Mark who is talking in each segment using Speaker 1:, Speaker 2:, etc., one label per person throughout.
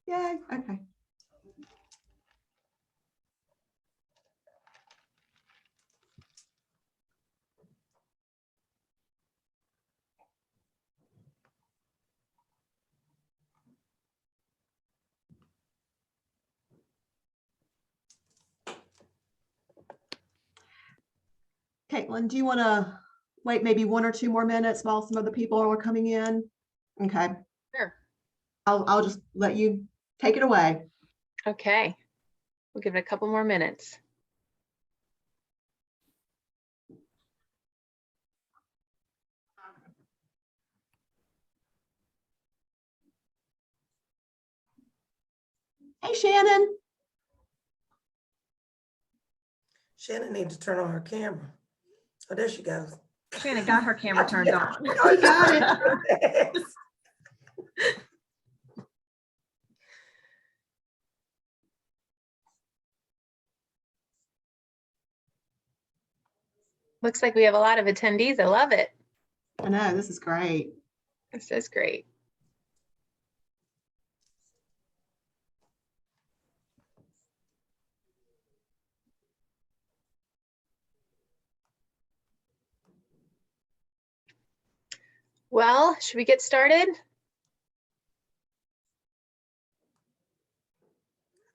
Speaker 1: Yay, okay. Caitlin, do you want to wait maybe 1 or 2 more minutes while some other people are coming in? Okay.
Speaker 2: Sure.
Speaker 1: I'll just let you take it away.
Speaker 2: Okay. We'll give it a couple more minutes.
Speaker 1: Hey, Shannon.
Speaker 3: Shannon needs to turn on her camera. Oh, there she goes.
Speaker 4: Shannon got her camera turned on.
Speaker 1: Oh, you got it.
Speaker 2: Looks like we have a lot of attendees. I love it.
Speaker 1: I know, this is great.
Speaker 2: This is great. Well, should we get started?
Speaker 3: I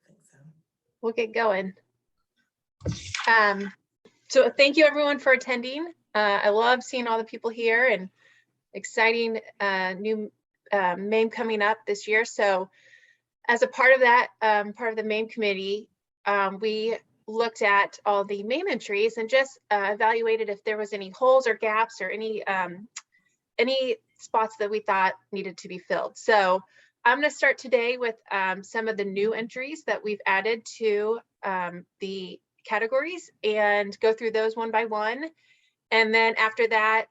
Speaker 3: think so.
Speaker 2: We'll get going. So thank you everyone for attending. I love seeing all the people here and exciting new MAME coming up this year. So as a part of that, part of the MAME committee, we looked at all the MAME entries and just evaluated if there was any holes or gaps or any spots that we thought needed to be filled. So I'm going to start today with some of the new entries that we've added to the categories and go through those one by one. And then after that,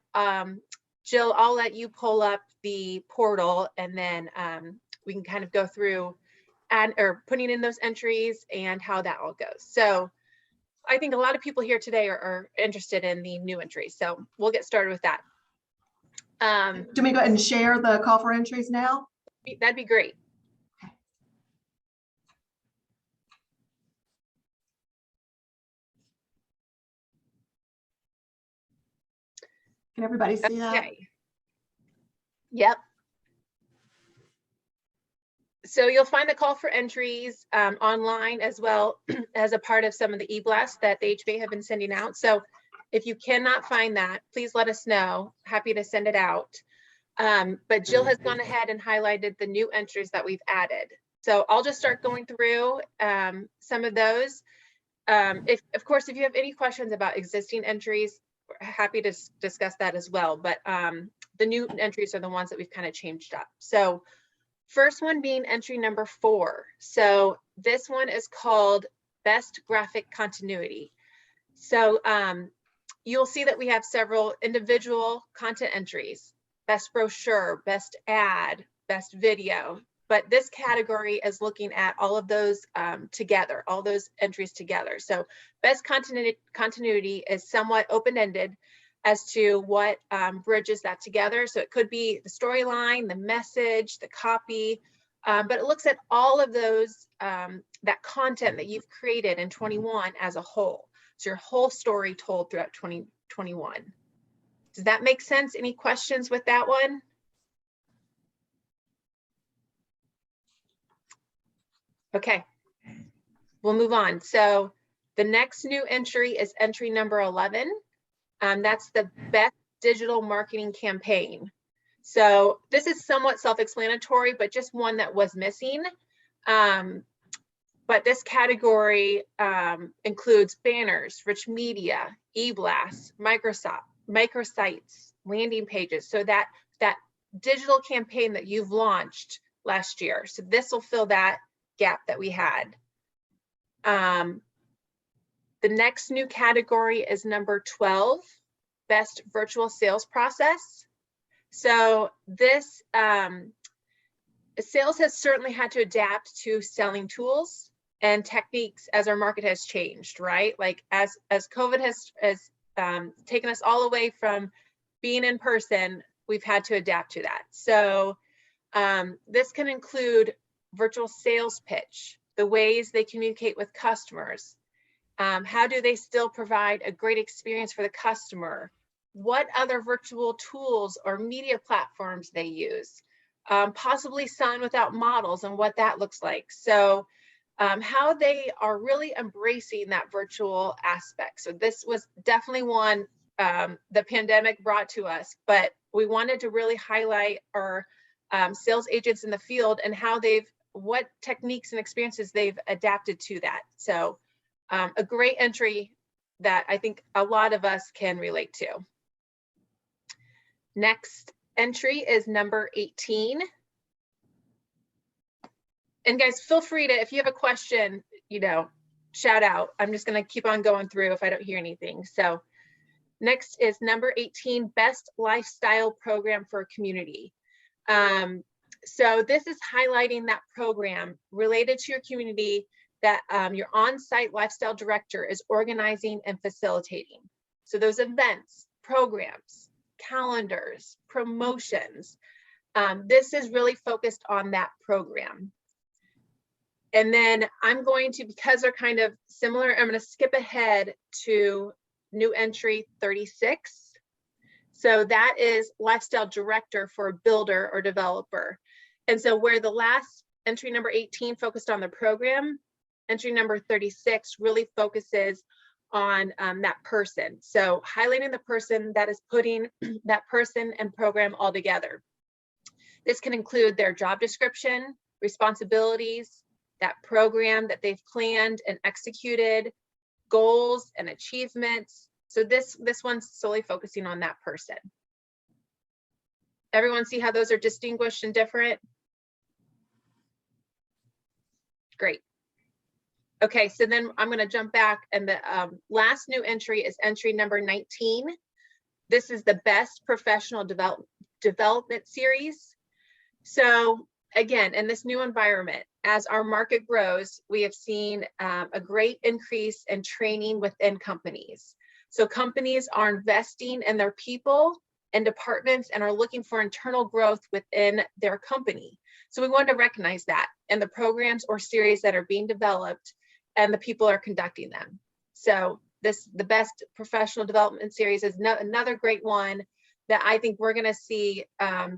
Speaker 2: Jill, I'll let you pull up the portal and then we can kind of go through or putting in those entries and how that all goes. So I think a lot of people here today are interested in the new entries. So we'll get started with that.
Speaker 1: Do we go ahead and share the call for entries now?
Speaker 2: That'd be great.
Speaker 1: Can everybody see that?
Speaker 2: Okay. Yep. So you'll find the call for entries online as well as a part of some of the e-blasts that the HBA have been sending out. So if you cannot find that, please let us know. Happy to send it out. But Jill has gone ahead and highlighted the new entries that we've added. So I'll just start going through some of those. Of course, if you have any questions about existing entries, we're happy to discuss that as well. But the new entries are the ones that we've kind of changed up. So first one being entry number 4. So this one is called Best Graphic Continuity. So you'll see that we have several individual content entries. Best brochure, best ad, best video. But this category is looking at all of those together, all those entries together. So best continuity is somewhat open-ended as to what bridges that together. So it could be the storyline, the message, the copy, but it looks at all of those, that content that you've created in 21 as a whole. So your whole story told throughout 2021. Does that make sense? Any questions with that one? Okay, we'll move on. So the next new entry is entry number 11. That's the best digital marketing campaign. So this is somewhat self-explanatory, but just one that was missing. But this category includes banners, rich media, e-blasts, microsites, landing pages. So that digital campaign that you've launched last year. So this will fill that gap that we had. The next new category is number 12, best virtual sales process. So this sales has certainly had to adapt to selling tools and techniques as our market has changed, right? Like as COVID has taken us all away from being in person, we've had to adapt to that. So this can include virtual sales pitch, the ways they communicate with customers. How do they still provide a great experience for the customer? What other virtual tools or media platforms they use? Possibly sign without models and what that looks like. So how they are really embracing that virtual aspect. So this was definitely one the pandemic brought to us, but we wanted to really highlight our sales agents in the field and how what techniques and experiences they've adapted to that. So a great entry that I think a lot of us can relate to. Next entry is number 18. And guys, feel free to, if you have a question, shout out. I'm just going to keep on going through if I don't hear anything. So next is number 18, best lifestyle program for a community. So this is highlighting that program related to your community that your on-site lifestyle director is organizing and facilitating. So those events, programs, calendars, promotions, this is really focused on that program. And then I'm going to, because they're kind of similar, I'm going to skip ahead to new entry 36. So that is lifestyle director for a builder or developer. And so where the last entry number 18 focused on the program, entry number 36 really focuses on that person. So highlighting the person that is putting that person and program all together. This can include their job description, responsibilities, that program that they've planned and executed, goals and achievements. So this one's solely focusing on that person. Everyone see how those are distinguished and different? Great. Okay, so then I'm going to jump back, and the last new entry is entry number 19. This is the best professional development series. So again, in this new environment, as our market grows, we have seen a great increase in training within companies. So companies are investing in their people and departments and are looking for internal growth within their company. So we wanted to recognize that in the programs or series that are being developed and the people are conducting them. So the best professional development series is another great one that I think we're going to see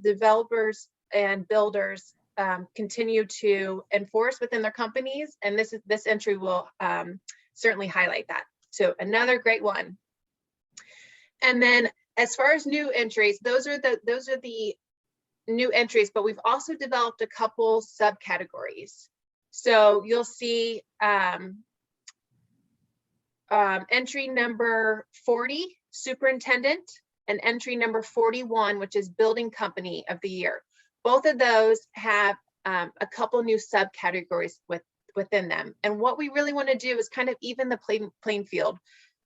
Speaker 2: developers and builders continue to enforce within their companies, and this entry will certainly highlight that. So another great one. And then as far as new entries, those are the new entries, but we've also developed a couple subcategories. So you'll see entry number 40, superintendent, and entry number 41, which is building company of the year. Both of those have a couple new subcategories within them. And what we really want to do is kind of even the playing field.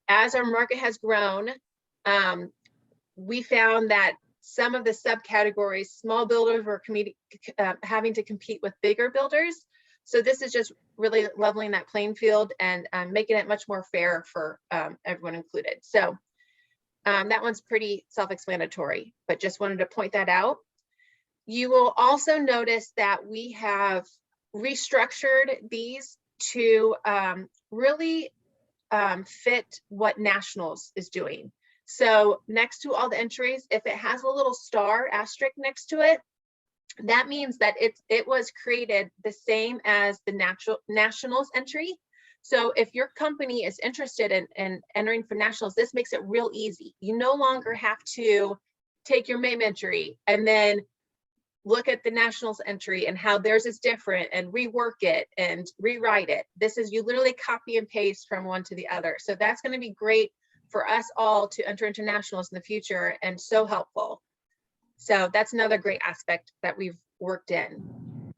Speaker 2: As our market has grown, we found that some of the subcategories, small builders were having to compete with bigger builders. So this is just really leveling that playing field and making it much more fair for everyone included. So that one's pretty self-explanatory, but just wanted to point that out. You will also notice that we have restructured these to really fit what Nationals is doing. So next to all the entries, if it has a little star asterisk next to it, that means that it was created the same as the Nationals entry. So if your company is interested in entering for Nationals, this makes it real easy. You no longer have to take your MAME entry and then look at the Nationals entry and how theirs is different and rework it and rewrite it. This is, you literally copy and paste from one to the other. So that's going to be great for us all to enter into Nationals in the future, and so helpful. So that's another great aspect that we've worked in.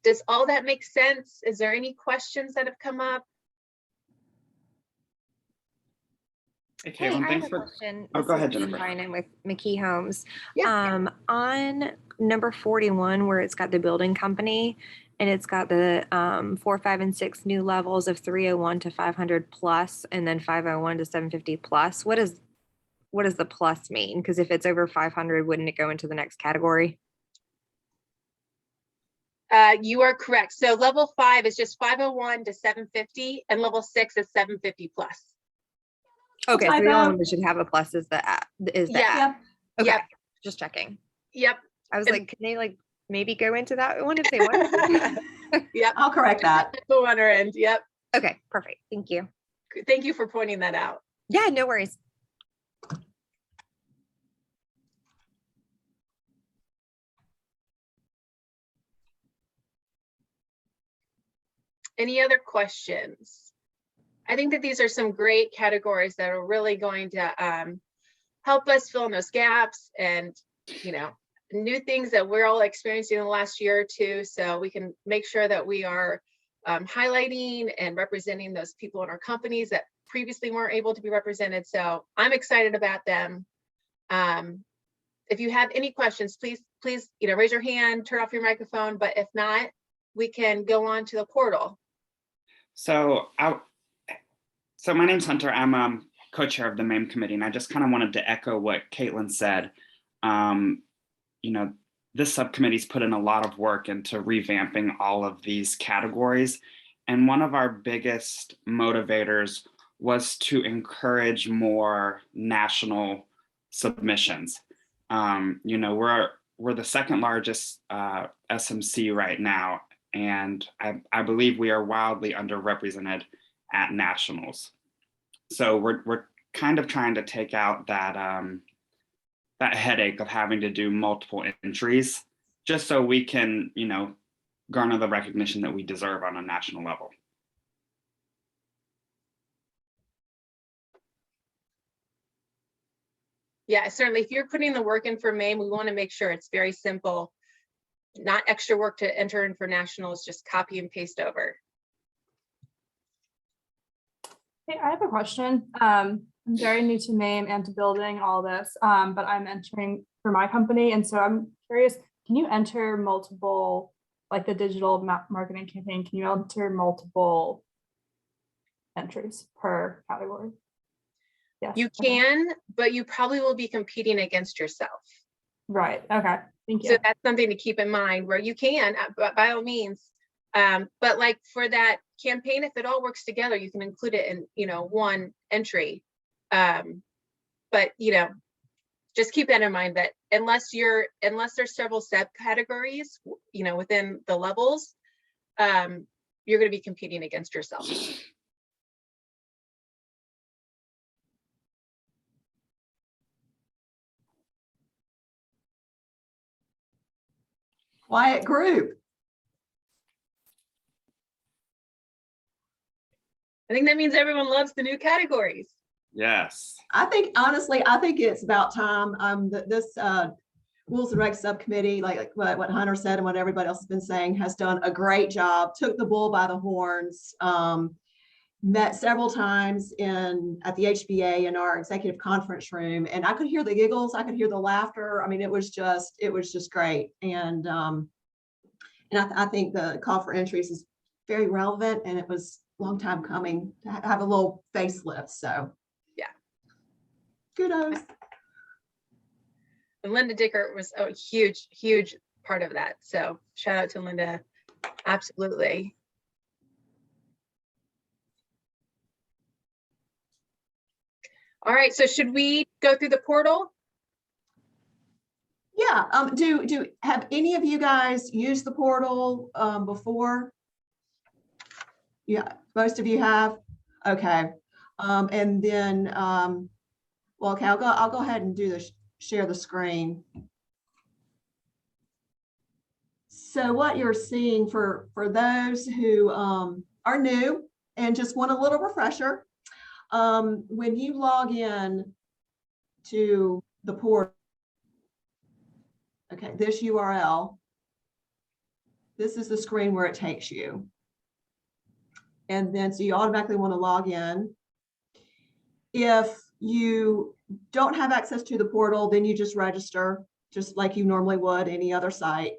Speaker 2: Does all that make sense? Is there any questions that have come up?
Speaker 5: Hey,
Speaker 4: Hey,
Speaker 5: Caitlin,
Speaker 4: I have
Speaker 5: thanks
Speaker 4: a
Speaker 5: for.
Speaker 4: question.
Speaker 5: Oh,
Speaker 4: This
Speaker 5: go
Speaker 4: is
Speaker 5: ahead,
Speaker 4: Jen
Speaker 5: Jennifer.
Speaker 4: Bynum with McKee Homes.
Speaker 1: Yeah.
Speaker 4: On number 41, where it's got the building company and it's got the 4, 5, and 6 new levels of 301 to 500 plus, and then 501 to 750 plus. What does the plus mean? Because if it's over 500, wouldn't it go into the next category?
Speaker 2: You are correct. So level 5 is just 501 to 750 and level 6 is 750 plus.
Speaker 4: Okay, so the
Speaker 1: typo.
Speaker 4: only one that should have a plus is the app. Is the
Speaker 2: Yeah.
Speaker 4: app.
Speaker 1: Yeah,
Speaker 4: Okay,
Speaker 2: Yep.
Speaker 4: just checking.
Speaker 2: Yep.
Speaker 4: I was
Speaker 2: And-
Speaker 4: like, can they like maybe go into that one if they want?
Speaker 2: Yep.
Speaker 1: I'll correct that.
Speaker 2: The on our end. Yep.
Speaker 4: Okay, perfect. Thank you.
Speaker 2: Thank you for pointing that out.
Speaker 4: Yeah, no worries.
Speaker 2: Any other questions? I think that these are some great categories that are really going to help us fill in those gaps and, new things that we're all experiencing in the last year or two. So we can make sure that we are highlighting and representing those people in our companies that previously weren't able to be represented. So I'm excited about them. If you have any questions, please, raise your hand, turn off your microphone. But if not, we can go on to the portal.
Speaker 5: So my name's Hunter. I'm co-chair of the MAME committee, and I just kind of wanted to echo what Caitlin said. This subcommittee's put in a lot of work into revamping all of these categories. And one of our biggest motivators was to encourage more national submissions. We're the second largest SMC right now, and I believe we are wildly underrepresented at nationals. So we're kind of trying to take out that headache of having to do multiple entries, just so we can, garner the recognition that we deserve on a national level.
Speaker 2: Yeah, certainly. If you're putting the work in for MAME, we want to make sure it's very simple, not extra work to enter in for nationals, just copy and paste over.
Speaker 6: Hey, I have a question. I'm very new to MAME and to building all this, but I'm entering for my company. And so I'm curious, can you enter multiple, like the digital marketing campaign, can you enter multiple entries per category? Yes.
Speaker 2: You
Speaker 6: okay.
Speaker 2: can, but you probably will be competing against yourself.
Speaker 6: Right, okay, thank you.
Speaker 2: So that's something to keep in mind where you can, by all means. But like for that campaign, if it all works together, you can include it in, one entry. But, just keep that in mind that unless there's several subcategories, within the levels, you're going to be competing against yourself.
Speaker 1: Quiet group.
Speaker 2: I think that means everyone loves the new categories.
Speaker 5: Yes.
Speaker 1: Honestly, I think it's about time. This Rules and Regs Subcommittee, like what Hunter said and what everybody else has been saying, has done a great job, took the bull by the horns, met several times at the HBA in our executive conference room, and I could hear the giggles, I could hear the laughter. I mean, it was just great. And I think the call for entries is very relevant, and it was a long time coming to have a little facelift. So
Speaker 2: yeah,
Speaker 1: kudos.
Speaker 2: And Linda Dicker was a huge part of that. So shout out to Linda. Absolutely. All right, so should we go through the portal?
Speaker 1: Yeah, do have any of you guys used the portal before? Yeah, most of you have. Okay, and then well, okay, I'll go ahead and do the share the screen. So what you're seeing for those who are new and just want a little refresher, when you log in to the portal, okay, this URL, this is the screen where it takes you. And then, so you automatically want to log in. If you don't have access to the portal, then you just register, just like you normally would any other site.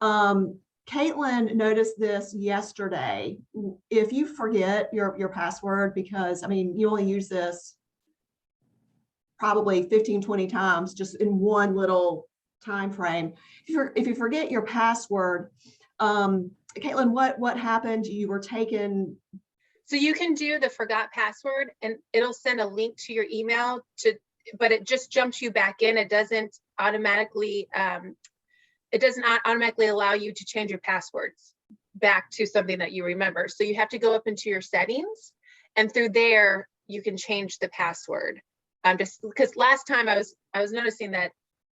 Speaker 1: Caitlin noticed this yesterday. If you forget your password, because I mean, you only use this probably 15, 20 times just in one little time frame. If you forget your password, Caitlin, what happened? You were taken.
Speaker 2: So you can do the forgot password and it'll send a link to your email but it just jumps you back in. It doesn't automatically allow you to change your passwords back to something that you remember. So you have to go up into your settings, and through there you can change the password. Just because last time I was noticing that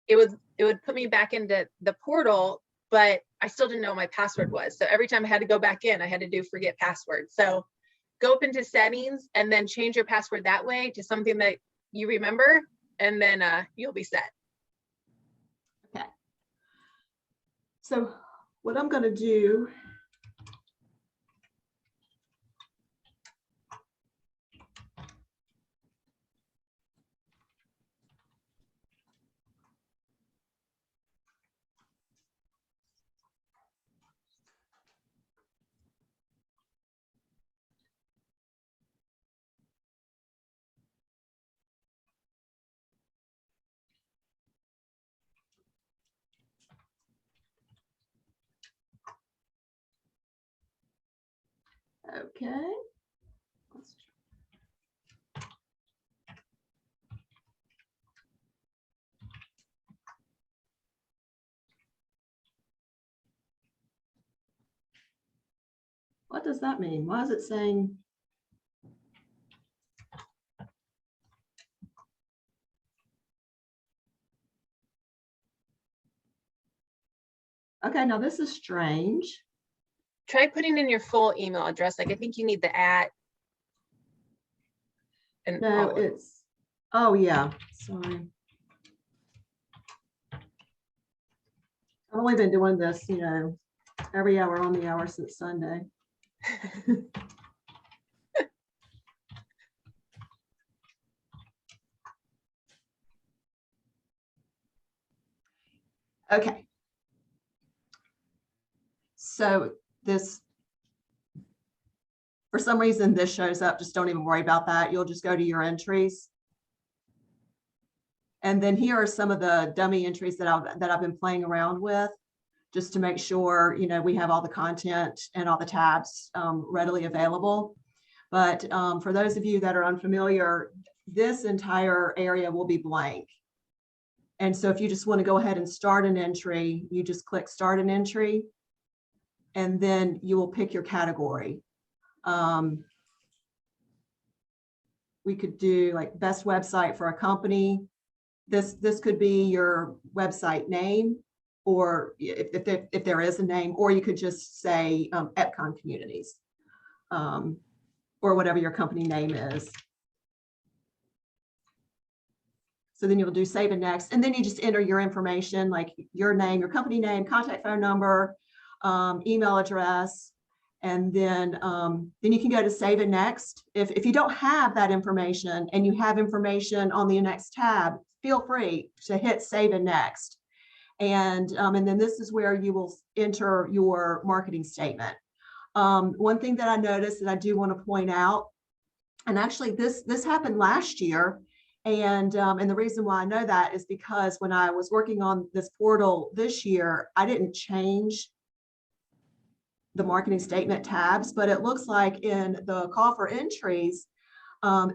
Speaker 2: it would put me back into the portal, but I still didn't know what my password was. So every time I had to go back in, I had to do forget password. So go up into settings and then change your password that way to something that you remember, and then you'll be set.
Speaker 1: Okay. So what I'm going to do. Okay. What does that mean? Why is it saying? Okay, now this is strange.
Speaker 2: Try putting in your full email address. Like I think you need the @ and
Speaker 1: No,
Speaker 2: all of it.
Speaker 1: it's, oh yeah, sorry. I've only been doing this, every hour on the hour since Sunday. Okay. So this, for some reason, this shows up. Just don't even worry about that. You'll just go to your entries. And then here are some of the dummy entries that I've been playing around with, just to make sure, we have all the content and all the tabs readily available. But for those of you that are unfamiliar, this entire area will be blank. And so if you just want to go ahead and start an entry, you just click start an entry, and then you will pick your category. We could do like best website for a company. This could be your website name, or if there is a name, or you could just say Epcon Communities, or whatever your company name is. So then you'll do save and next, and then you just enter your information, like your name, your company name, contact phone number, email address, and then you can go to save and next. If you don't have that information and you have information on the next tab, feel free to hit save and next. And then this is where you will enter your marketing statement. One thing that I noticed that I do want to point out, and actually this happened last year, and the reason why I know that is because when I was working on this portal this year, I didn't change the marketing statement tabs, but it looks like in the call for entries,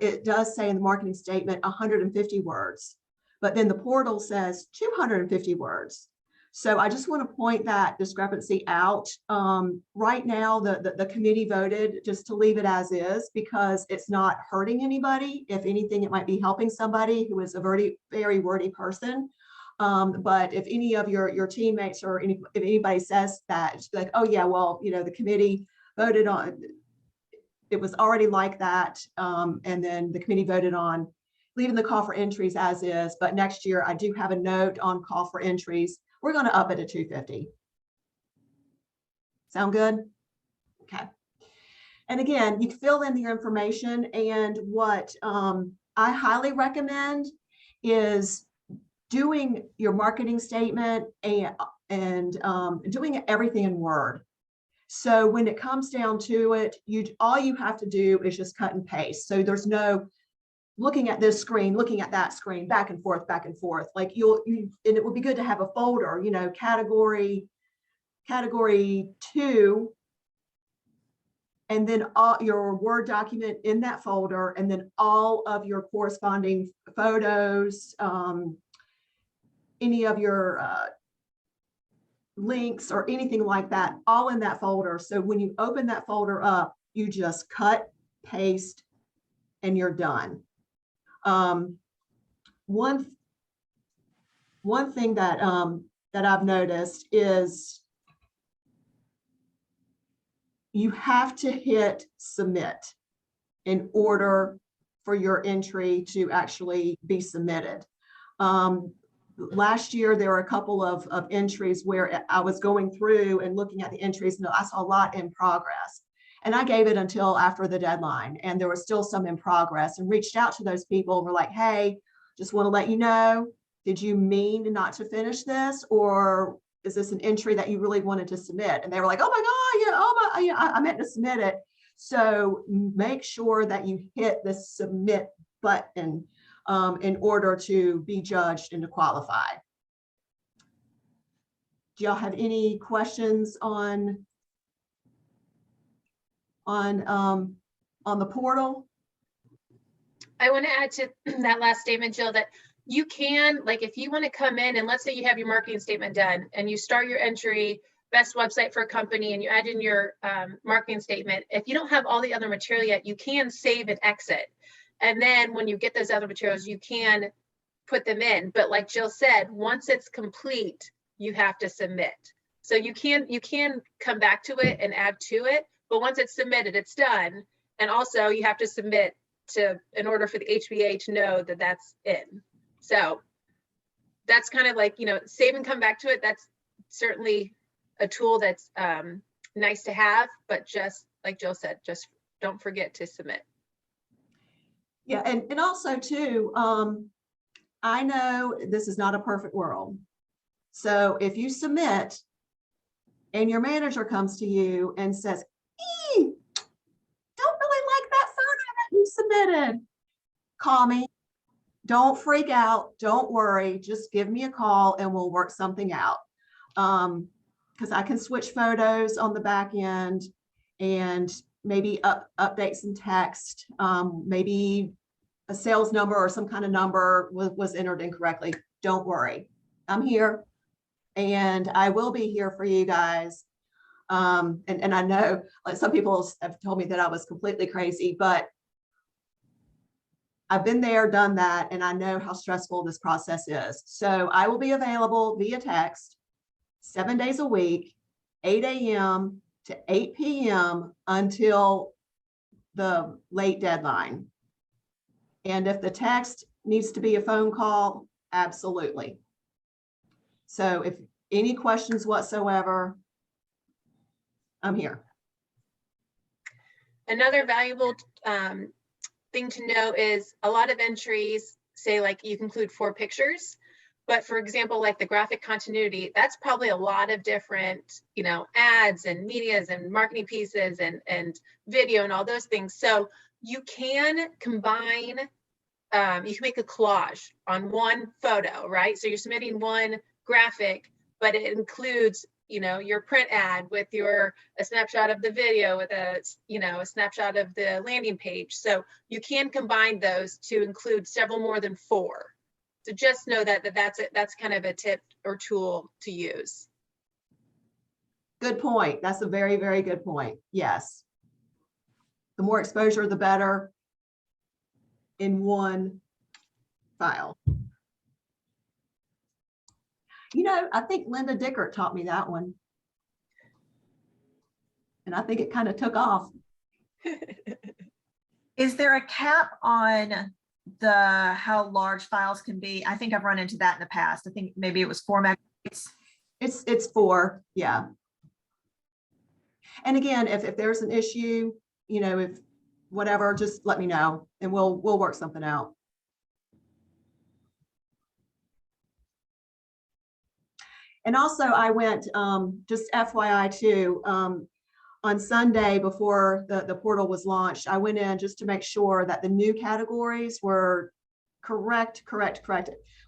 Speaker 1: it does say in the marketing statement 150 words, but then the portal says 250 words. So I just want to point that discrepancy out. Right now, the committee voted just to leave it as is because it's not hurting anybody. If anything, it might be helping somebody who is a very, very wordy person. But if any of your teammates or if anybody says that, it's like, oh yeah, well, the committee voted on, it was already like that. And then the committee voted on leaving the call for entries as is, but next year I do have a note on call for entries. We're going to up it to 250. Sound good? Okay. And again, you can fill in your information, and what I highly recommend is doing your marketing statement and doing everything in Word. So when it comes down to it, all you have to do is just cut and paste. So there's no looking at this screen, looking at that screen, back and forth. Like and it would be good to have a folder, category, category 2, and then all your Word document in that folder, and then all of your corresponding photos, any of your links or anything like that, all in that folder. So when you open that folder up, you just cut, paste, and you're done. One thing that that I've noticed is you have to hit submit in order for your entry to actually be submitted. Last year, there were a couple of entries where I was going through and looking at the entries, and I saw a lot in progress. And I gave it until after the deadline, and there was still some in progress, and reached out to those people and were like, hey, just want to let you know, did you mean not to finish this, or is this an entry that you really wanted to submit? And they were like, oh my God, yeah, oh my, yeah, I meant to submit it. So make sure that you hit the submit button in order to be judged and to qualify. Do y'all have any questions on the portal?
Speaker 2: I want to add to that last statement, Jill, that you can, like, if you want to come in and let's say you have your marketing statement done and you start your entry, best website for a company, and you add in your marketing statement. If you don't have all the other material yet, you can save and exit. And then when you get those other materials, you can put them in. But like Jill said, once it's complete, you have to submit. So you can come back to it and add to it. But once it's submitted, it's done. And also you have to submit in order for the HBA to know that that's in. So that's kind of like, save and come back to it. That's certainly a tool that's nice to have, but just like Jill said, just don't forget to submit.
Speaker 1: Yeah, and also too, I know this is not a perfect world. So if you submit and your manager comes to you and says, don't really like that photo that you submitted, call me. Don't freak out. Don't worry. Just give me a call and we'll work something out. Because I can switch photos on the back end and maybe update some text. Maybe a sales number or some kind of number was entered incorrectly. Don't worry. I'm here and I will be here for you guys. And I know like some people have told me that I was completely crazy, but I've been there, done that, and I know how stressful this process is. So I will be available via text 7 days a week, 8 a.m. to 8 p.m. until the late deadline. And if the text needs to be a phone call, absolutely. So if any questions whatsoever, I'm here.
Speaker 2: Another valuable thing to know is a lot of entries say like you can include 4 pictures, but for example, like the graphic continuity, that's probably a lot of different, ads and medias and marketing pieces and video and all those things. So you can combine, you can make a collage on one photo, right? So you're submitting one graphic, but it includes your print ad with a snapshot of the video with a snapshot of the landing page. So you can combine those to include several more than 4. So just know that's kind of a tip or tool to use.
Speaker 1: Good point. That's a very, very good point. Yes. The more exposure, the better in one file. I think Linda Dickert taught me that one. And I think it kind of took off.
Speaker 7: Is there a cap on how large files can be? I think I've run into that in the past. I think maybe it was 4 megabytes.
Speaker 1: It's 4, yeah. And again, if there's an issue, if whatever, just let me know and we'll work something out. And also I went, just FYI too, on Sunday before the portal was launched, I went in just to make sure that the new categories were correct.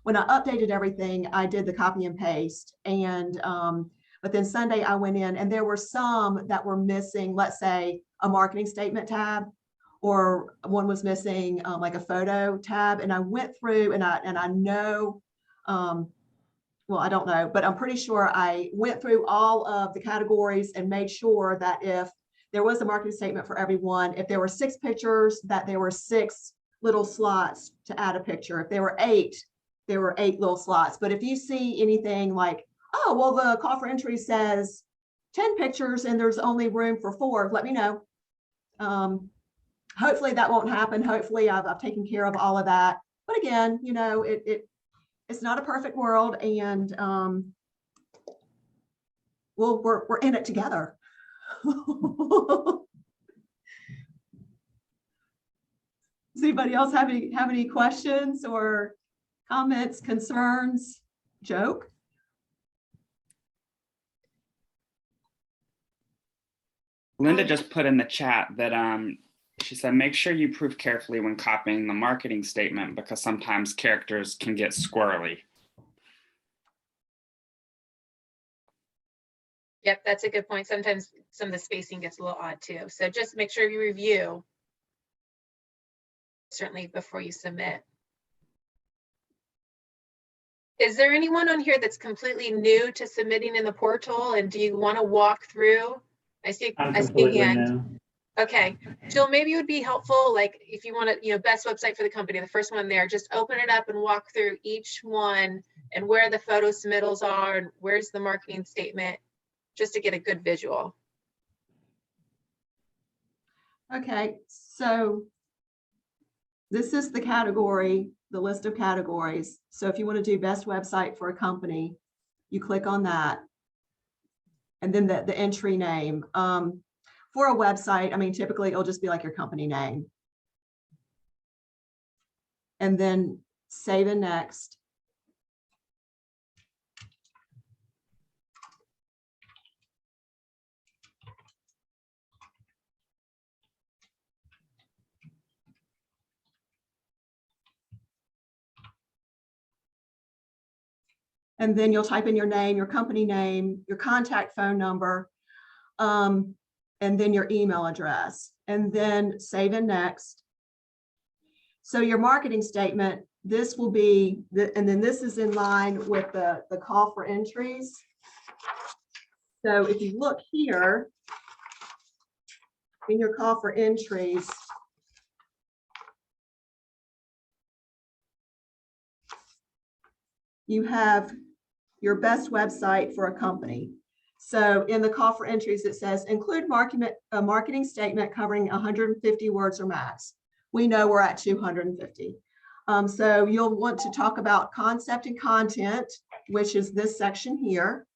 Speaker 1: When I updated everything, I did the copy and paste. And But then Sunday I went in and there were some that were missing, let's say a marketing statement tab, or one was missing like a photo tab. And I went through and I know, well, I don't know, but I'm pretty sure I went through all of the categories and made sure that if there was a marketing statement for everyone, if there were 6 pictures, that there were 6 little slots to add a picture. If there were 8, there were 8 little slots. But if you see anything like, oh, well, the call for entry says 10 pictures and there's only room for 4, let me know. Hopefully that won't happen. Hopefully I've taken care of all of that. But again, you know, it's not a perfect world, and well, we're in it together. Does anybody else have any questions or comments, concerns? Joke?
Speaker 5: Linda just put in the chat that she said, make sure you prove carefully when copying the marketing statement because sometimes characters can get squirrely.
Speaker 2: Yep, that's a good point. Sometimes some of the spacing gets a little odd too. So just make sure you review certainly before you submit. Is there anyone on here that's completely new to submitting in the portal, and do you want to walk through? I see a hand.
Speaker 8: New.
Speaker 2: Okay, Jill, maybe it would be helpful, like if you want to, best website for the company, the first one there, just open it up and walk through each one and where the photo submittals are and where's the marketing statement, just to get a good visual.
Speaker 1: Okay, so this is the category, the list of categories. So if you want to do best website for a company, you click on that. And then the entry name. For a website, I mean, typically it'll just be like your company name. And then save and next. And then you'll type in your name, your company name, your contact phone number, and then your email address, and then save and next. So your marketing statement, this will be, and then this is in line with the call for entries. So if you look here in your call for entries, you have your best website for a company. So in the call for entries, it says include a marketing statement covering 150 words or max. We know we're at 250. So you'll want to talk about concept and content, which is this section here.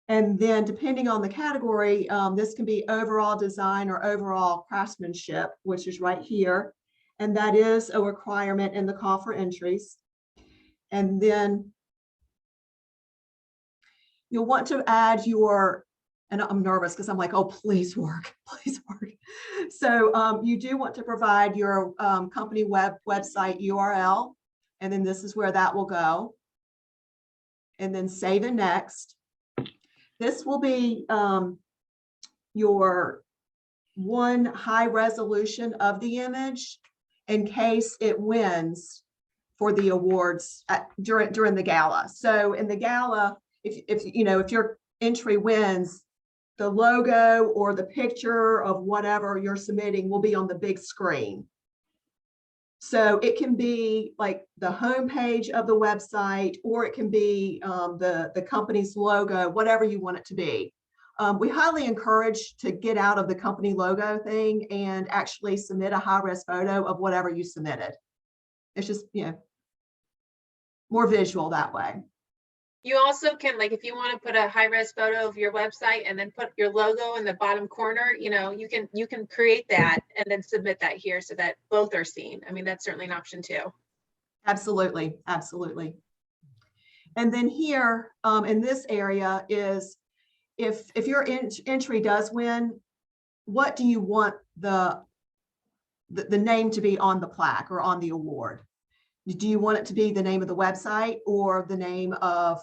Speaker 1: And then depending on the category, this can be overall design or overall craftsmanship, which is right here. And that is a requirement in the call for entries. And then you'll want to add your, and I'm nervous because I'm like, oh, please work, please work. So you do want to provide your company website URL, and then this is where that will go. And then save and next. This will be your one high resolution of the image in case it wins for the awards during the gala. So in the gala, if your entry wins, the logo or the picture of whatever you're submitting will be on the big screen. So it can be like the homepage of the website, or it can be the company's logo, whatever you want it to be. We highly encourage to get out of the company logo thing and actually submit a high-res photo of whatever you submitted. It's just, more visual that way.
Speaker 2: You also can, like, if you want to put a high-res photo of your website and then put your logo in the bottom corner, you can create that and then submit that here so that both are seen. I mean, that's certainly an option too.
Speaker 1: Absolutely, absolutely. And then here in this area is, if your entry does win, what do you want the name to be on the plaque or on the award? Do you want it to be the name of the website or the name of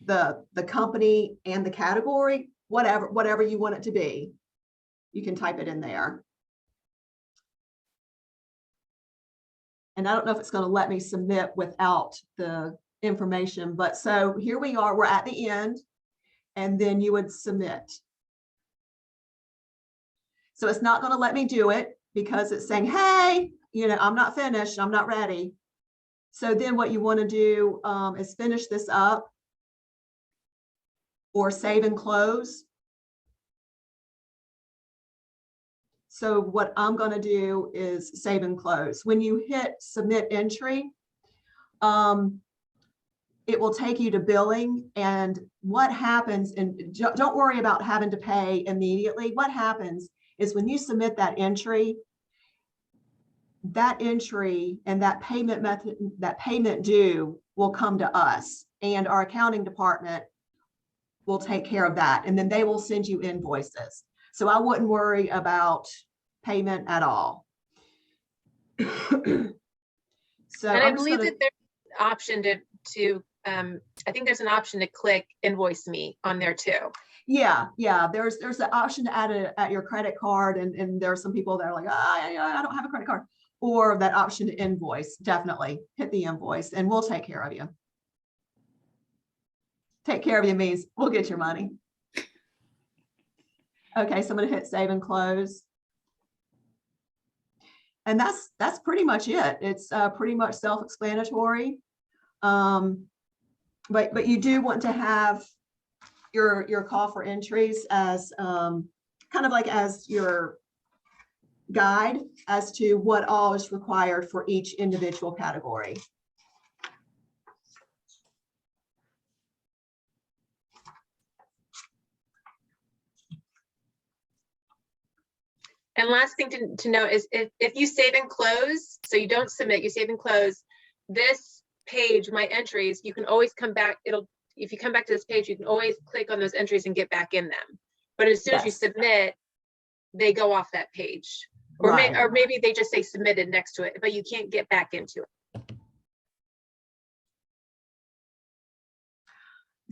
Speaker 1: the company and the category, whatever you want it to be. You can type it in there. And I don't know if it's going to let me submit without the information, but so here we are, we're at the end, and then you would submit. So it's not going to let me do it because it's saying, hey, I'm not finished, I'm not ready. So then what you want to do is finish this up or save and close. So what I'm going to do is save and close. When you hit submit entry, it will take you to billing. And what happens, and don't worry about having to pay immediately. What happens is when you submit that entry and that payment method, that payment due will come to us, and our accounting department will take care of that. And then they will send you invoices. So I wouldn't worry about payment at all. So
Speaker 2: And I believe that there's an option to I think there's an option to click invoice me on there too.
Speaker 1: Yeah, there's an option to add it at your credit card, and there are some people that are like, I don't have a credit card, or that option to invoice. Definitely hit the invoice and we'll take care of you. Take care of you means we'll get your money. Okay, so I'm going to hit save and close. And that's pretty much it. It's pretty much self-explanatory. But you do want to have your call for entries as kind of like as your guide as to what all is required for each individual category.
Speaker 2: And last thing to note is if you save and close, so you don't submit, you save and close, this page, my entries, you can always come back. If you come back to this page, you can always click on those entries and get back in them. But as soon as you submit, they go off that page. Or,
Speaker 1: Right.
Speaker 2: or maybe they just say submitted next to it, but you can't get back into it.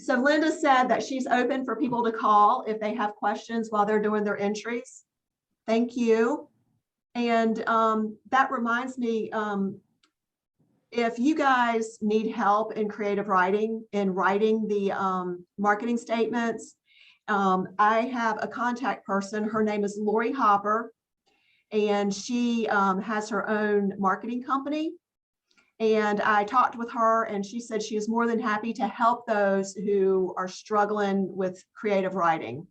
Speaker 1: So Linda said that she's open for people to call if they have questions while they're doing their entries. Thank you. And that reminds me, if you guys need help in creative writing, in writing the marketing statements, I have a contact person. Her name is Lori Hopper, and she has her own marketing company. And I talked with her, and she said she is more than happy to help those who are struggling with creative writing.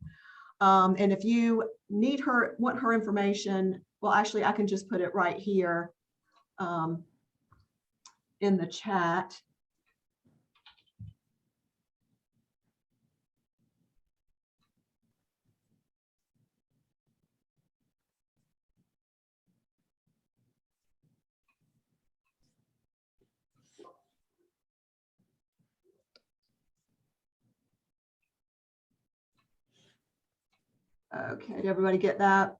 Speaker 1: And if you want her information, well, actually, I can just put it right here in the chat. Okay, did everybody get that?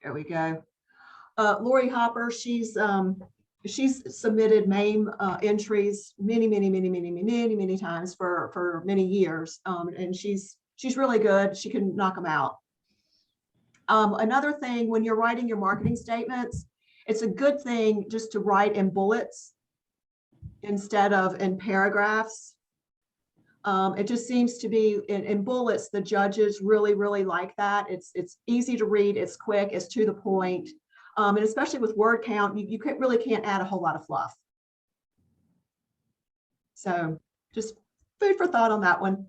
Speaker 1: There we go. Lori Hopper, she's submitted MAME entries many times for many years, and she's really good. She can knock them out. Another thing, when you're writing your marketing statements, it's a good thing just to write in bullets instead of in paragraphs. It just seems to be in bullets, the judges really like that. It's easy to read, it's quick, it's to the point. And especially with word count, you really can't add a whole lot of fluff. So just food for thought on that one.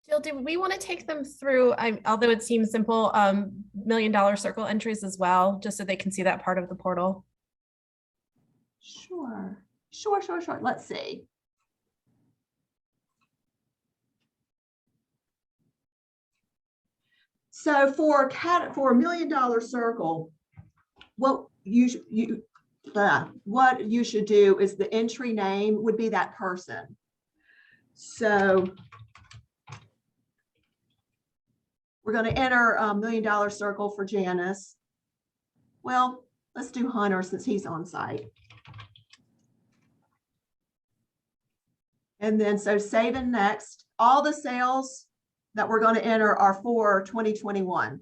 Speaker 8: Jill, do we want to take them through, although it seems simple, $1 million circle entries as well, just so they can see that part of the portal?
Speaker 1: Sure. Let's see. So for $1 million circle, what you should do is the entry name would be that person. So We're going to enter $1 million circle for Janice. Well, let's do Hunter since he's on site. And then so save and next, all the sales that we're going to enter are for 2021.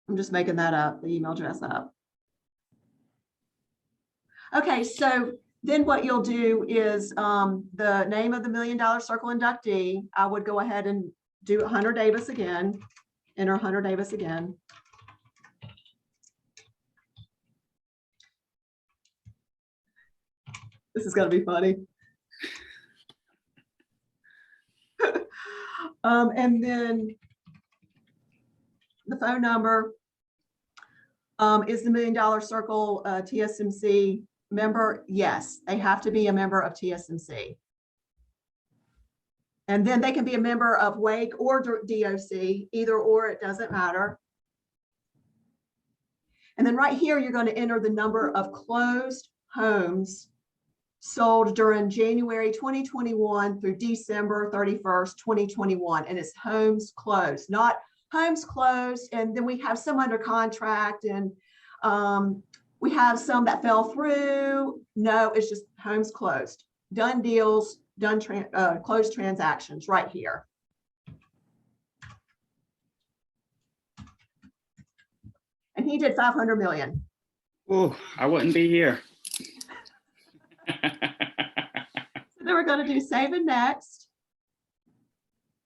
Speaker 1: I'm just making that up, the email address up. Okay, so then what you'll do is the name of the $1 Million Circle inductee, I would go ahead and do Hunter Davis again, enter Hunter Davis again. This is gonna be funny. And then the phone number is the $1 Million Circle TSMC member? Yes, they have to be a member of TSMC. And then they can be a member of Wake or DOC, either or, it doesn't matter. And then right here, you're going to enter the number of closed homes sold during January 2021 through December 31st, 2021. And it's homes closed, not homes closed. And then we have some under contract and we have some that fell through. No, it's just homes closed, done deals, done closed transactions right here. And he did 500 million.
Speaker 5: Oh, I wouldn't be here.
Speaker 1: So then we're going to do save and next.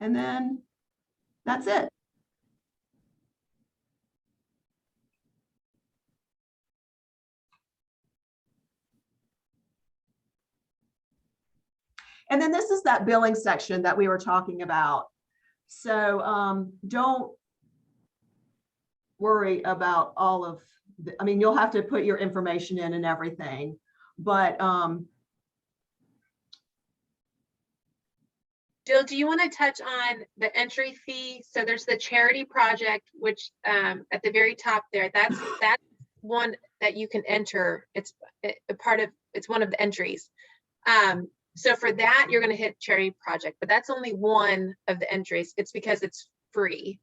Speaker 1: And then that's it. And then this is that billing section that we were talking about. So don't worry about all of the, I mean, you'll have to put your information in and everything, but
Speaker 2: Jill, do you want to touch on the entry fee? So there's the charity project, which at the very top there, that's one that you can enter. It's a part of, it's one of the entries. So for that, you're going to hit charity project, but that's only one of the entries. It's because it's free.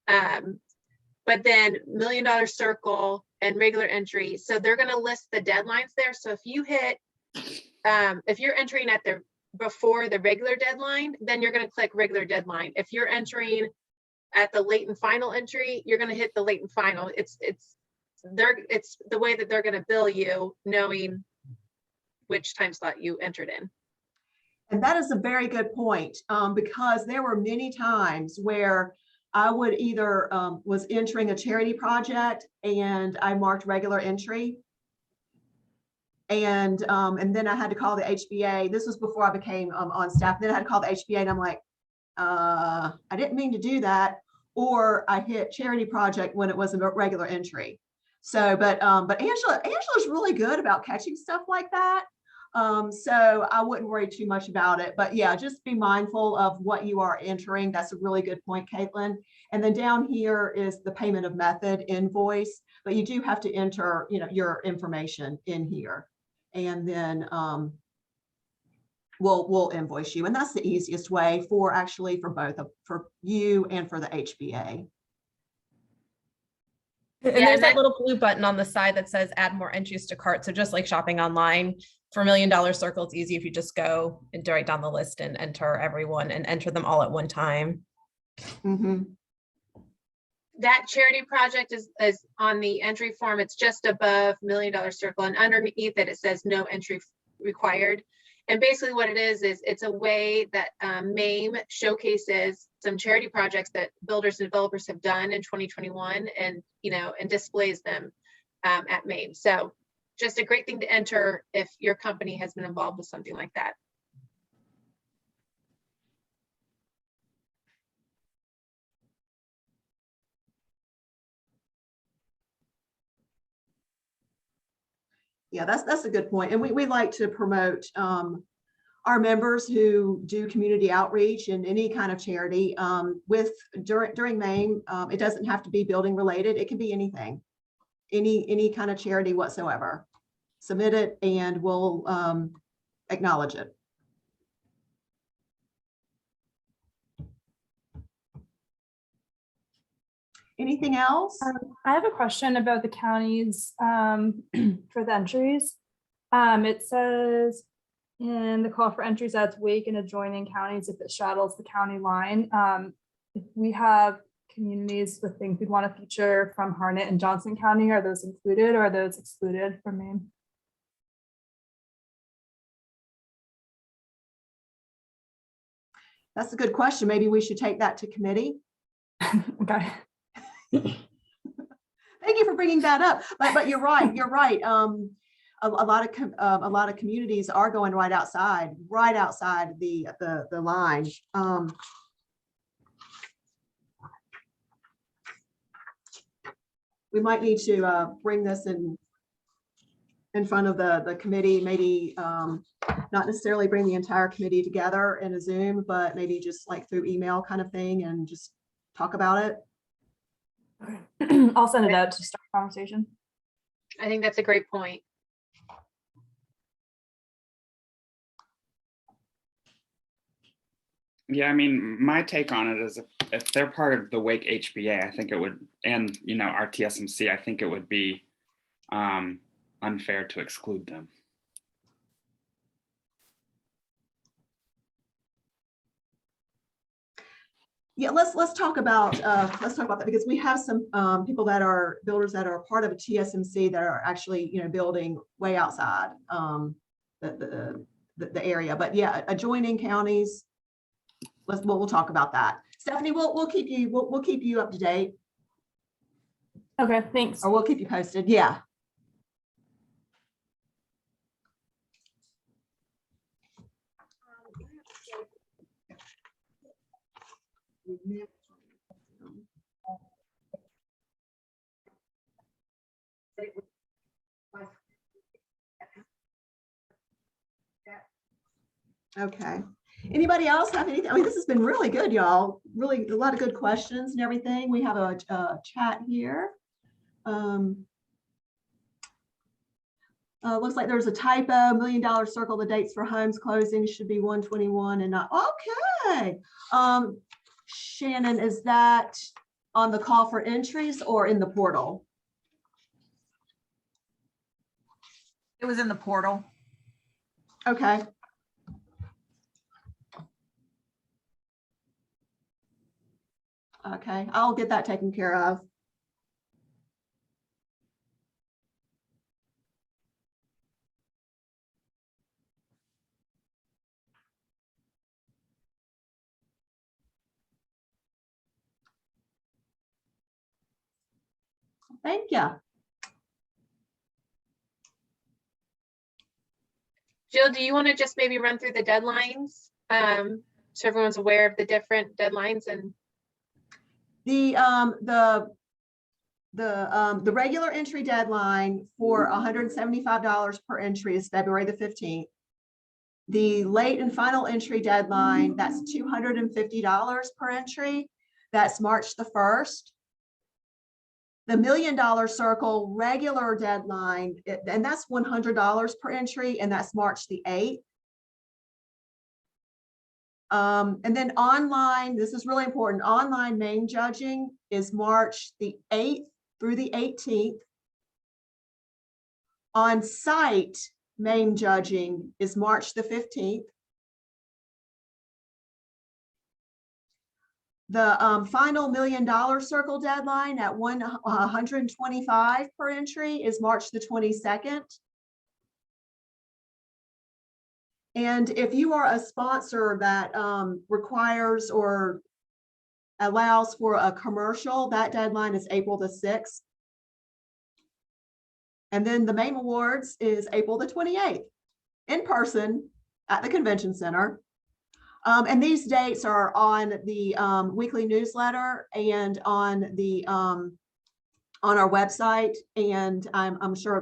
Speaker 2: But then $1 Million Circle and regular entry. So they're going to list the deadlines there. So if you hit, if you're entering at the before the regular deadline, then you're going to click regular deadline. If you're entering at the late and final entry, you're going to hit the late and final. It's the way that they're going to bill you, knowing which time slot you entered in.
Speaker 1: and that is a very good point, because there were many times where I would either was entering a charity project and I marked regular entry. And then I had to call the HBA. This was before I became on staff. Then I had to call the HBA and I'm like, I didn't mean to do that. Or I hit charity project when it was a regular entry. So, but Angela's really good about catching stuff like that. So I wouldn't worry too much about it, but yeah, just be mindful of what you are entering. That's a really good point, Caitlin. And then down here is the payment of method invoice, but you do have to enter, your information in here, and then we'll invoice you. And that's the easiest way for both for you and for the HBA.
Speaker 8: And
Speaker 2: Yeah,
Speaker 8: there's
Speaker 2: and
Speaker 8: that little blue button on the side that says add more entries to cart. So just like shopping online for $1 Million Circle, it's easy if you just go and write down the list and enter everyone and enter them all at one time.
Speaker 1: Mm-hmm.
Speaker 2: That charity project is on the entry form. It's just above $1 Million Circle, and underneath it, it says no entry required. And basically what it is it's a way that MAME showcases some charity projects that builders and developers have done in 2021 and, and displays them at MAME. So just a great thing to enter if your company has been involved with something like that.
Speaker 1: Yeah, that's a good point. And we like to promote our members who do community outreach and any kind of charity during MAME. It doesn't have to be building related. It can be anything, any kind of charity whatsoever. Submit it and we'll acknowledge it. Anything else?
Speaker 6: I have a question about the counties for the entries. It says in the call for entries that's Wake and adjoining counties if it straddles the county line. If we have communities with things we'd want to feature from Harnett and Johnson County, are those included or are those excluded from MAME?
Speaker 1: That's a good question. Maybe we should take that to committee.
Speaker 6: Okay.
Speaker 1: Thank you for bringing that up. But you're right. You're right. A lot of communities are going right outside the line. We might need to bring this in front of the committee. Maybe not necessarily bring the entire committee together in a Zoom, but maybe just like through email kind of thing and just talk about it.
Speaker 6: I'll send it out to start a conversation.
Speaker 2: I think that's a great point.
Speaker 5: Yeah, I mean, my take on it is if they're part of the Wake HBA, I think it would, and our TSMC, I think it would be unfair to exclude them.
Speaker 1: Yeah, let's talk about that because we have some people that are builders that are part of a TSMC that are actually building way outside the area. But yeah, adjoining counties. We'll talk about that. Stephanie, we'll keep you up to date.
Speaker 6: Okay, thanks.
Speaker 1: Or we'll keep you posted. Yeah. Okay. Anybody else have anything? I mean, this has been really good, y'all. Really a lot of good questions and everything. We have a chat here. Looks like there's a typo, $1 million circle. The dates for homes closing should be 1/21 and not. Okay. Shannon, is that on the call for entries or in the portal?
Speaker 7: It was in the portal.
Speaker 1: Okay. Okay, I'll get that taken care of. Thank you.
Speaker 2: Jill, do you want to just maybe run through the deadlines? So everyone's aware of the different deadlines and
Speaker 1: the regular entry deadline for $175 per entry is February the 15th. The late and final entry deadline, that's $250 per entry. That's March the 1st. The $1 million circle regular deadline, and that's $100 per entry, and that's March the 8th. And then online, this is really important, online MAME judging is March the 8th through the 18th. On site MAME judging is March the 15th. The final $1 million circle deadline at 125 per entry is March the 22nd. And if you are a sponsor that requires or allows for a commercial, that deadline is April the 6th. And then the MAME Awards is April the 28th in person at the convention center. And these dates are on the weekly newsletter and on the on our website. And I'm sure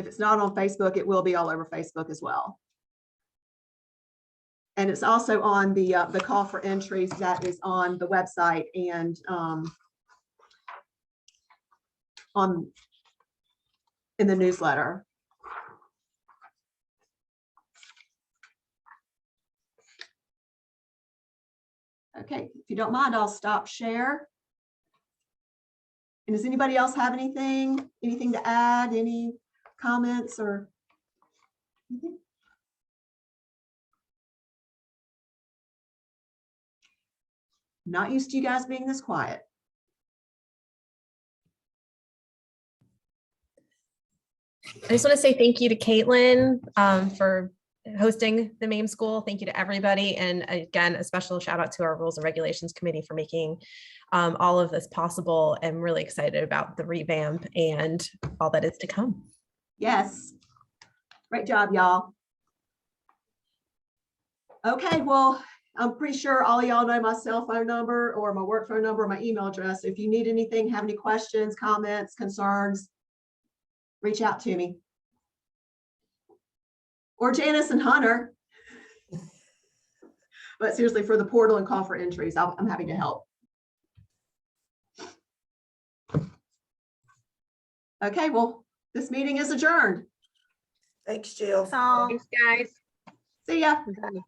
Speaker 1: If it's not on Facebook, it will be all over Facebook as well. And it's also on the call for entries that is on the website and in the newsletter. Okay, if you don't mind, I'll stop share. And does anybody else have anything to add? Any comments or anything? Not used to you guys being this quiet.
Speaker 8: I just want to say thank you to Caitlin for hosting the MAME School. Thank you to everybody. And again, a special shout out to our Rules and Regulations Committee for making all of this possible. I'm really excited about the revamp and all that is to come.
Speaker 1: Yes. Great job, y'all. Okay, well, I'm pretty sure all of y'all know my cell phone number or my work phone number or my email address. If you need anything, have any questions, comments, concerns, reach out to me. Or Janice and Hunter. But seriously, for the portal and call for entries, I'm happy to help. Okay, well, this meeting is adjourned.
Speaker 3: Thanks, Jill.
Speaker 7: So.
Speaker 2: Thanks, guys.
Speaker 1: See ya.
Speaker 2: Bye.